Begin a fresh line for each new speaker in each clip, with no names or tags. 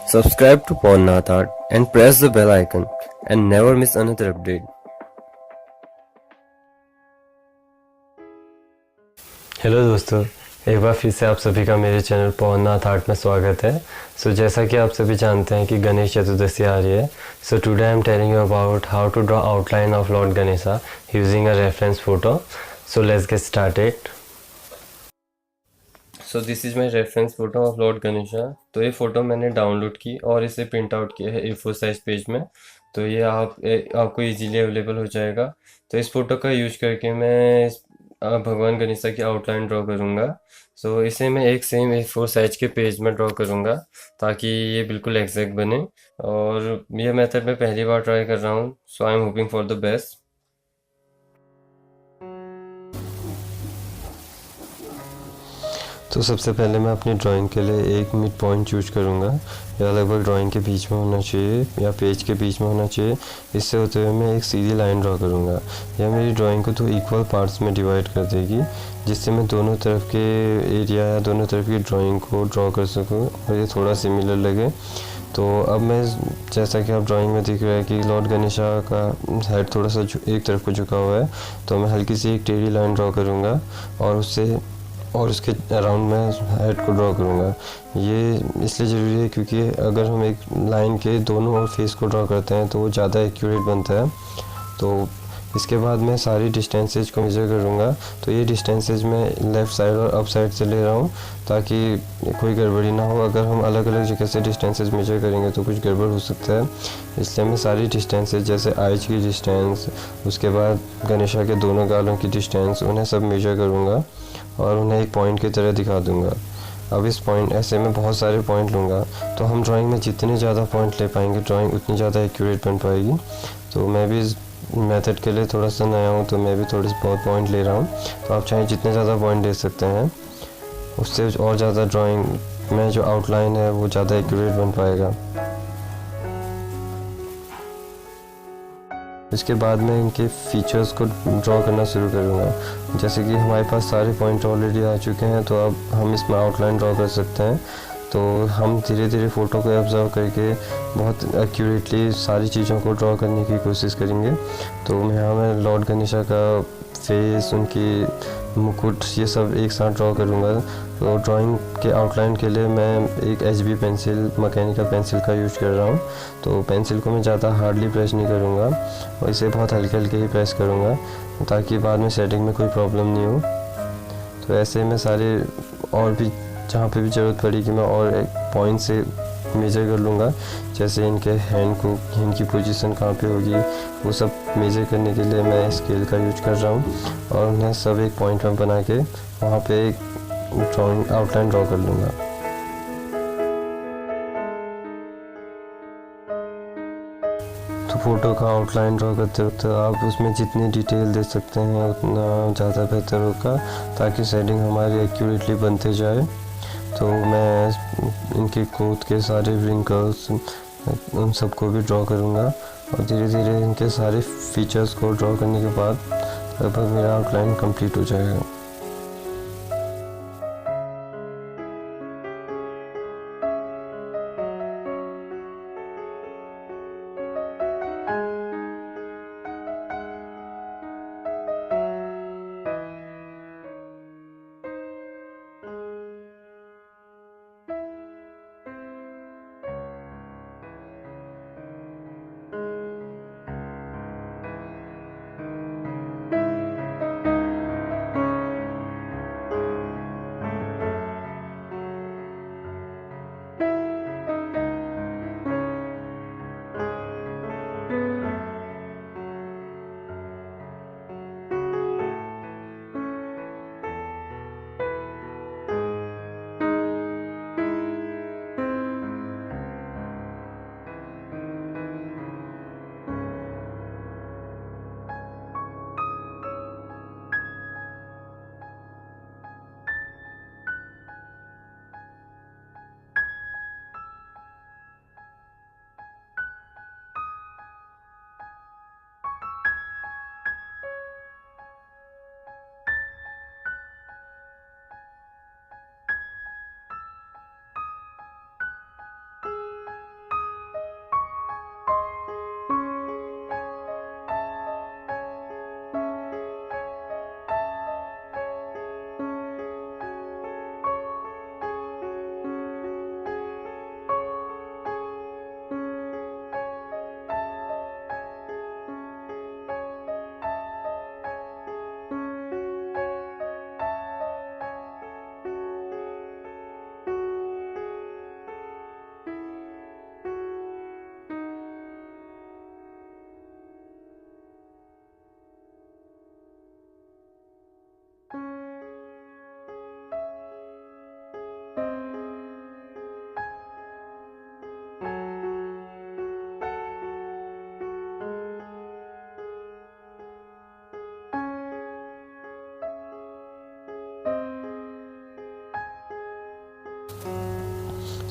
Subscribe to Pornath Art and press the bell icon and never miss another update.
Hello दोस्तों, एक बार फिर से आप सभी का मेरे चैनल पवननाथ आर्ट में स्वागत है। जैसा कि आप सभी जानते हैं कि गणेश चतुर्दशी आ रही है। Today I am telling you about how to draw outline of Lord Ganesha using a reference photo. Let's get started. This is my reference photo of Lord Ganesha. तो ये फ़ोटो मैंने डाउनलोड की और इसे प्रिंट आउट किया है A4 साइज़ पेज में। तो ये आपको इजीली अवेलेबल हो जाएगा। तो इस फ़ोटो का यूज करके मैं भगवान गणेशा की आउटलाइन ड्रॉ करूँगा। इसे मैं एक सेम A4 साइज के पेज में ड्रॉ करूँगा ताकि ये बिल्कुल एग्जैक्ट बने। और ये मेथड मैं पहली बार ट्राई कर रहा हूँ। I am hoping for the best. तो सबसे पहले मैं अपनी ड्राइंग के लिए एक मिड पॉइंट चूज करूँगा, या लगभग ड्राइंग के बीच में होना चाहिए या पेज के बीच में होना चाहिए। इससे होते हुए मैं एक सीधी लाइन ड्रॉ करूँगा। यह मेरी ड्राइंग को 2 इक्वल पार्ट्स में डिवाइड कर देगी, जिससे मैं दोनों तरफ के एरिया या दोनों तरफ की ड्राइंग को ड्रॉ कर सकूँ और ये थोड़ा सिमिलर लगे। तो अब मैं, जैसा कि आप ड्राइंग में दिख रहा है कि लॉर्ड गणेशा का हेड थोड़ा सा एक तरफ को झुका हुआ है, तो मैं हल्की सी एक टेढ़ी लाइन ड्रॉ करूँगा और उसके अराउंड मैं हेड को ड्रॉ करूँगा। ये इसलिए ज़रूरी है क्योंकि अगर हम एक लाइन के दोनों ओर फेस को ड्रॉ करते हैं तो वो ज़्यादा एक्यूरेट बनता है। तो इसके बाद मैं सारी डिस्टेंसेज को मेजर करूँगा। तो ये डिस्टेंसेज मैं लेफ़्ट साइड और अप साइड से ले रहा हूँ ताकि कोई गड़बड़ी ना हो। अगर हम अलग अलग जगह से डिस्टेंसेज मेजर करेंगे तो कुछ गड़बड़ हो सकता है। इसलिए मैं सारी डिस्टेंसेज, जैसे आइज की डिस्टेंस, उसके बाद गणेशा के दोनों गालों की डिस्टेंस, उन्हें सब मेजर करूँगा और उन्हें एक पॉइंट की तरह दिखा दूँगा। अब इस पॉइंट, ऐसे मैं बहुत सारे पॉइंट लूँगा। तो हम ड्राइंग में जितने ज़्यादा पॉइंट ले पाएंगे ड्राइंग उतनी ज़्यादा एक्यूरेट बन पाएगी। तो मैं भी इस मेथड के लिए थोड़ा सा नया हूँ, तो मैं भी थोड़े से बहुत पॉइंट ले रहा हूँ। तो आप चाहे जितने ज़्यादा पॉइंट ले सकते हैं, उससे और ज़्यादा ड्राइंग में जो आउटलाइन है वो ज़्यादा एक्यूरेट बन पाएगा। इसके बाद मैं इनके फीचर्स को ड्रॉ करना शुरू करूँगा। जैसे कि हमारे पास सारे पॉइंट ऑलरेडी आ चुके हैं, तो अब हम इसमें आउटलाइन ड्रॉ कर सकते हैं। तो हम धीरे धीरे फ़ोटो को ऑब्जर्व करके बहुत एक्यूरेटली सारी चीज़ों को ड्रॉ करने की कोशिश करेंगे। तो यहाँ मैं लॉर्ड गणेशा का फेस, उनकी मुकुट, ये सब एक साथ ड्रॉ करूँगा। तो ड्राइंग के आउटलाइन के लिए मैं एक HB पेंसिल, मैकेनिकल पेंसिल का यूज़ कर रहा हूँ। तो पेंसिल को मैं ज़्यादा हार्डली प्रेस नहीं करूँगा और इसे बहुत हल्के हल्के ही प्रेस करूँगा ताकि बाद में सेटिंग में कोई प्रॉब्लम नहीं हो। तो ऐसे मैं सारे, और भी जहाँ पे भी ज़रूरत पड़ेगी मैं और एक पॉइंट से मेजर कर लूँगा। जैसे इनके हैंड को, इनकी पोजीशन कहाँ पे होगी, वो सब मेजर करने के लिए मैं स्केल का यूज कर रहा हूँ और उन्हें सब एक पॉइंट में बना के वहाँ पे एक ड्राइंग आउटलाइन ड्रॉ कर लूँगा। तो फ़ोटो का आउटलाइन ड्रॉ करते वक्त आप उसमें जितनी डिटेल दे सकते हैं उतना ज़्यादा बेहतर होगा ताकि सेटिंग हमारी एक्यूरेटली बनते जाए। तो मैं इनके कोट के सारे रिंकल्स, उन सबको भी ड्रॉ करूँगा और धीरे धीरे इनके सारे फीचर्स को ड्रॉ करने के बाद लगभग मेरा आउटलाइन कंप्लीट हो जाएगा।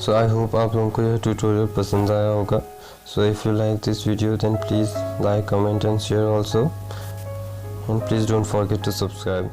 सो आई होप आप लोगों को यह ट्यूटोरियल पसंद आया होगा. So if you like this video then please like, comment and share also, and please don't forget to subscribe.